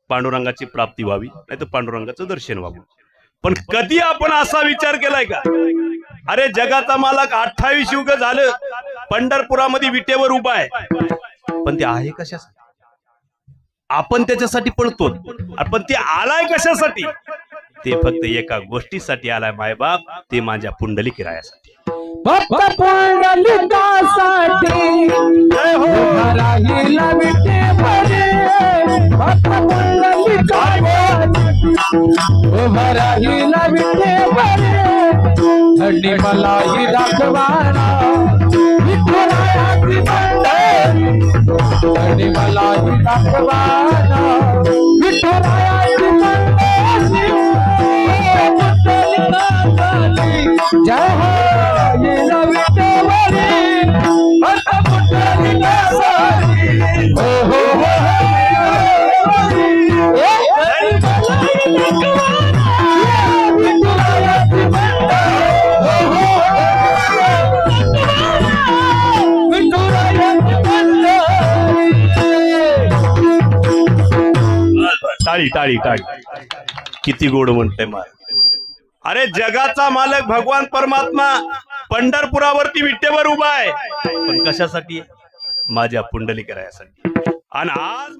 पांडुरंगाची प्राप्ती व्हावी, नाही तर पांडुरंगाचं दर्शन व्हावं। पण कधी आपण असा विचार केलाय का, अरे जगाचा मालक 28 युग झालं पंढरपुरामध्ये विटेवर उभा आहे, पण ते आहे कशासाठी? आपण त्याच्यासाठी पळतो, पण ते आलाय कशासाठी? ते फक्त एका गोष्टीसाठी आलाय मायबाप, ते माझ्या पुंडलिक रायासाठी। भक्त पुंडलिकासाठी जय हो राहिला विटेवरे, भक्त पुंडलिकासाठी राहिला विटेवरे, थंडी मलाही दाखवाना विठुरायाची पंढरी, थंडी मलाही दाखवाना विठुरायाची पंढरी, पुंडलिकासाठी जय हो टाळी टाळी टाळी, किती गोड म्हणतंय मार। अरे जगाचा मालक भगवान परमात्मा पंढरपुरावरती विटेवर उभा आहे, पण कशासाठी? माझ्या पुंडलिक रायासाठी। आणि आज